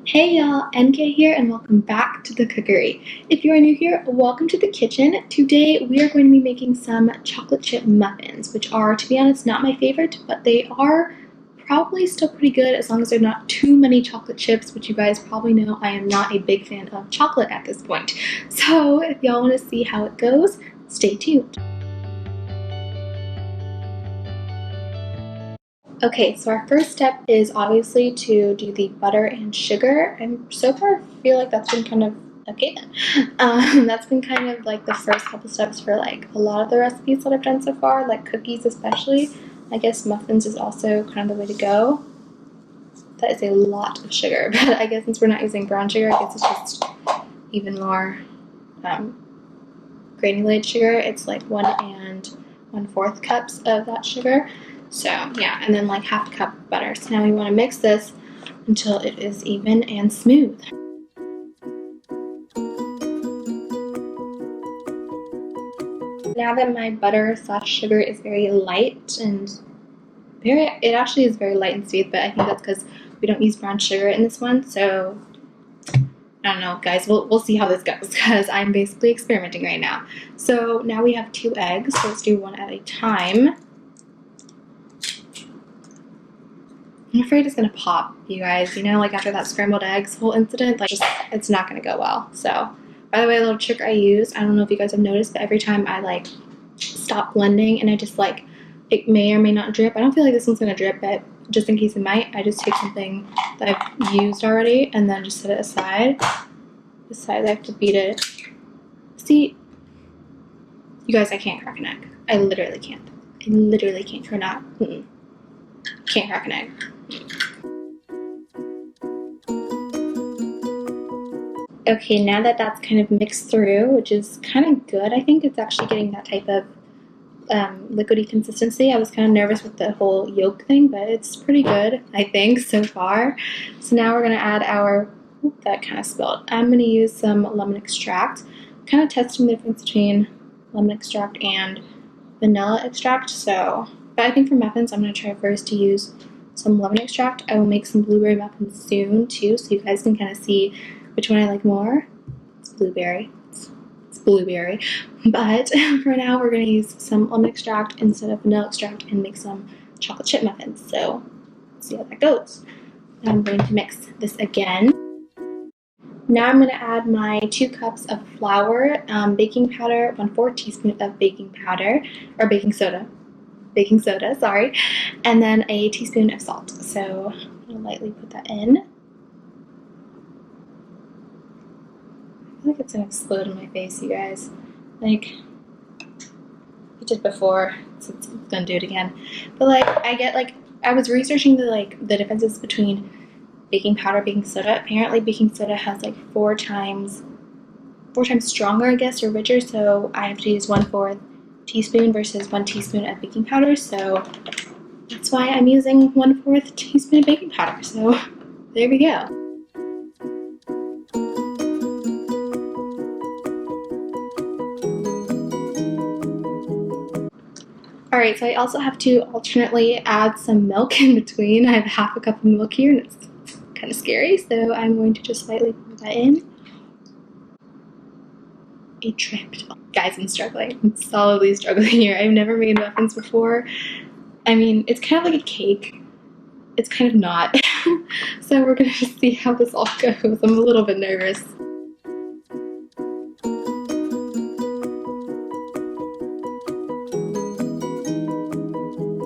Hey y'all, NK here and welcome back to the Cookery. If you are new here, welcome to the kitchen. Today we are going to be making some chocolate chip muffins, which are, to be honest, not my favorite, but they are probably still pretty good as long as they're not too many chocolate chips, which you guys probably know I am not a big fan of chocolate at this point. So if y'all want to see how it goes, stay tuned. Okay, so our first step is obviously to do the butter and sugar, and so far I feel like that's been kind of okay then. That's been kind of like the first couple steps for like a lot of the recipes that I've done so far, like cookies especially. I guess muffins is also kind of the way to go. That is a lot of sugar, but I guess since we're not using brown sugar, I guess it's just even more granulated sugar. It's like 1 1/4 cups of that sugar. So yeah, and then like half a cup of butter. So now we want to mix this until it is even and smooth. Now that my butter / sugar is very light and it actually is very light and sweet, but I think that's because we don't use brown sugar in this one. So I don't know, guys, we'll see how this goes because I'm basically experimenting right now. So now we have 2 eggs, so let's do one at a time. I'm afraid it's gonna pop, you guys. You know, like after that scrambled eggs whole incident, like it's not gonna go well. So, by the way, a little trick I use, I don't know if you guys have noticed, but every time I like stop blending and I just like, it may or may not drip. I don't feel like this one's gonna drip, but just in case it might, I just take something that I've used already and then just set it aside. Besides, I have to beat it. See, you guys, I can't crack an egg. I literally can't. I literally can't. Or not. Can't crack an egg. Okay, now that that's kind of mixed through, which is kind of good, I think it's actually getting that type of liquidy consistency. I was kind of nervous with the whole yolk thing, but it's pretty good, I think, so far. So now we're going to add our, that kind of spilled. I'm going to use some lemon extract, kind of testing the difference between lemon extract and vanilla extract. So, but I think for muffins, I'm going to try first to use some lemon extract. I will make some blueberry muffins soon too, so you guys can kind of see which one I like more. It's blueberry. It's blueberry. But for now, we're going to use some lemon extract instead of vanilla extract and make some chocolate chip muffins. So let's see how that goes. Now I'm going to mix this again. Now I'm going to add my 2 cups of flour, baking powder, 1/4 teaspoon of baking powder, or baking soda, sorry, and then a teaspoon of salt. So I'm going to lightly put that in. I feel like it's gonna explode in my face, you guys. Like, I did before, so it's gonna do it again. But like, I was researching the differences between baking powder, baking soda. Apparently, baking soda has like 4 times stronger, I guess, or richer. So I have to use 1/4 teaspoon versus 1 teaspoon of baking powder. So that's why I'm using 1/4 teaspoon of baking powder. So there we go. Alright, so I also have to alternately add some milk in between. I have half a cup of milk here and it's kind of scary, so I'm going to just slightly pour that in. It dripped. Guys, I'm struggling. I'm solidly struggling here. I've never made muffins before. I mean, it's kind of like a cake. It's kind of not. So we're gonna just see how this all goes. I'm a little bit nervous.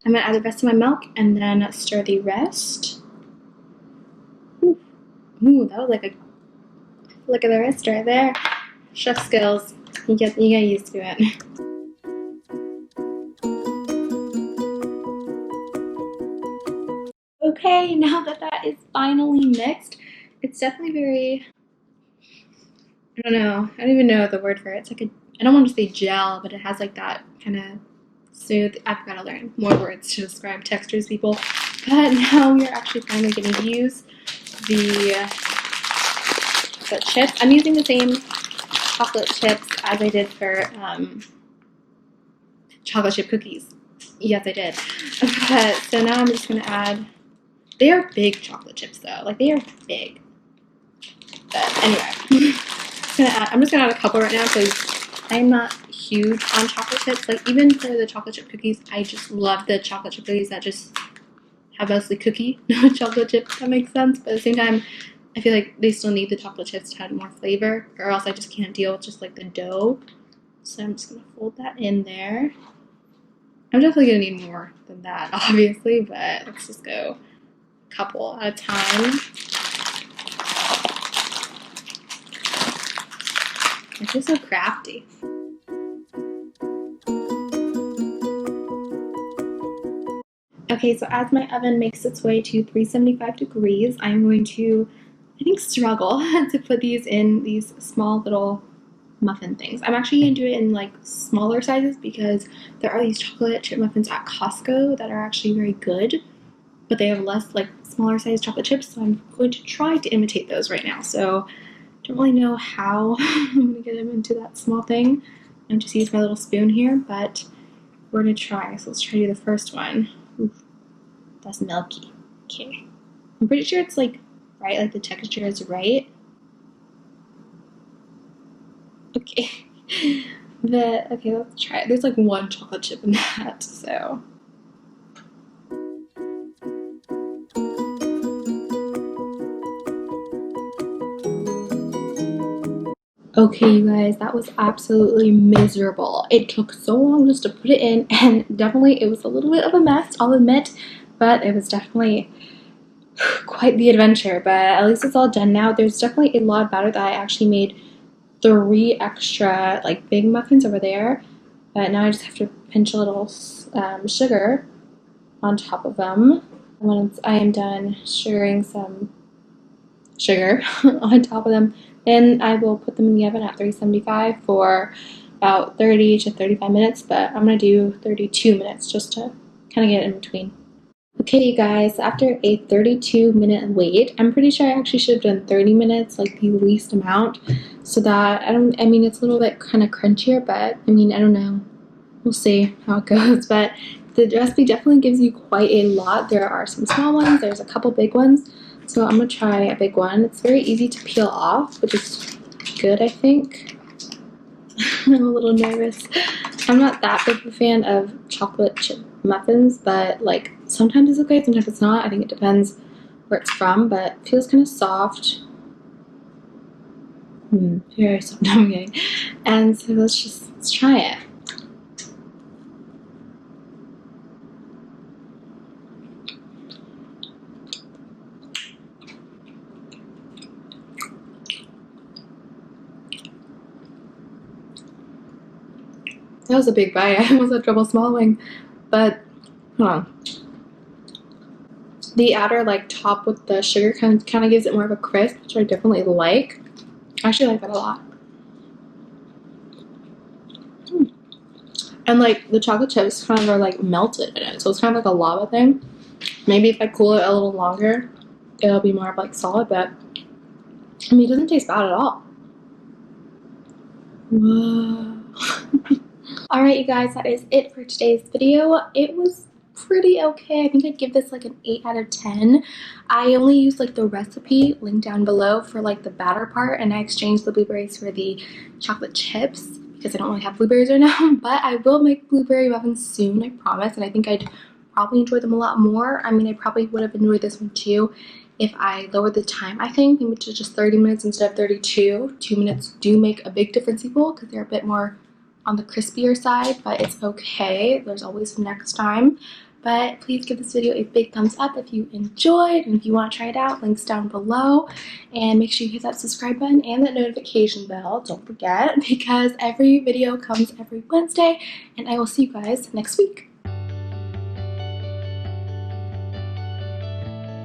I'm gonna add the rest of my milk and then stir the rest. Ooh, that was like a, look at the rest right there. Chef skills, you get used to it. Okay, now that that is finally mixed, it's definitely very, I don't know, I don't even know the word for it. It's like a, I don't want to say gel, but it has like that kind of smooth, I've got to learn more words to describe textures, people. But now we're actually finally going to use the chips. I'm using the same chocolate chips as I did for chocolate chip cookies. Yes, I did. But so now I'm just going to add, they are big chocolate chips though, like they are big. But anyway, I'm just gonna add a couple right now because I'm not huge on chocolate chips. Like even for the chocolate chip cookies, I just love the chocolate chip cookies that just have mostly cookie, no chocolate chip, if that makes sense. But at the same time, I feel like they still need the chocolate chips to add more flavor, or else I just can't deal with just like the dough. So I'm just gonna fold that in there. I'm definitely gonna need more than that, obviously, but let's just go a couple at a time. It's just so crafty. Okay, so as my oven makes its way to 375 degrees, I'm going to, I think, struggle to put these in these small little muffin things. I'm actually going to do it in like smaller sizes because there are these chocolate chip muffins at Costco that are actually very good, but they have less like smaller size chocolate chips, so I'm going to try to imitate those right now. So I don't really know how I'm going to get them into that small thing. I'm just use my little spoon here, but we're going to try. So let's try to do the first one. Oof, that's milky. Okay. I'm pretty sure it's like right, like the texture is right. Okay. Okay, let's try it. There's like one chocolate chip in that, so. Okay, you guys, that was absolutely miserable. It took so long just to put it in, and definitely it was a little bit of a mess, I'll admit, but it was definitely quite the adventure. But at least it's all done now. There's definitely a lot of batter that I actually made 3 extra like big muffins over there, but now I just have to pinch a little sugar on top of them. Once I am done sugaring some sugar on top of them, then I will put them in the oven at 375 for about 30 to 35 minutes, but I'm going to do 32 minutes just to kind of get in between. Okay, you guys, after a 32-minute wait, I'm pretty sure I actually should have done 30 minutes, like the least amount, so that I mean, it's a little bit kind of crunchier, but I mean, I don't know. We'll see how it goes, but the recipe definitely gives you quite a lot. There are some small ones, there's a couple big ones, so I'm going to try a big one. It's very easy to peel off, which is good, I think. I'm a little nervous. I'm not that big of a fan of chocolate chip muffins, but like sometimes it's okay, sometimes it's not. I think it depends where it's from, but it feels kind of soft. Very soft. No, I'm kidding. And so let's try it. That was a big bite. I almost had trouble swallowing, but hold on. The outer like top with the sugar kind of gives it more of a crisp, which I definitely like. I actually like that a lot. And like the chocolate chips kind of are like melted in it, so it's kind of like a lava thing. Maybe if I cool it a little longer, it'll be more of like solid, but I mean, it doesn't taste bad at all. Whoa. Alright, you guys, that is it for today's video. It was pretty okay. I think I'd give this like an 8 out of 10. I only used like the recipe linked down below for like the batter part, and I exchanged the blueberries for the chocolate chips because I don't really have blueberries right now, but I will make blueberry muffins soon, I promise, and I think I'd probably enjoy them a lot more. I mean, I probably would have enjoyed this one too if I lowered the time, I think, maybe to just 30 minutes instead of 32. 2 minutes do make a big difference equal because they're a bit more on the crispier side, but it's okay. There's always next time. But please give this video a big thumbs up if you enjoyed, and if you want to try it out, links down below. And make sure you hit that subscribe button and that notification bell, don't forget, because every video comes every Wednesday, and I will see you guys next week.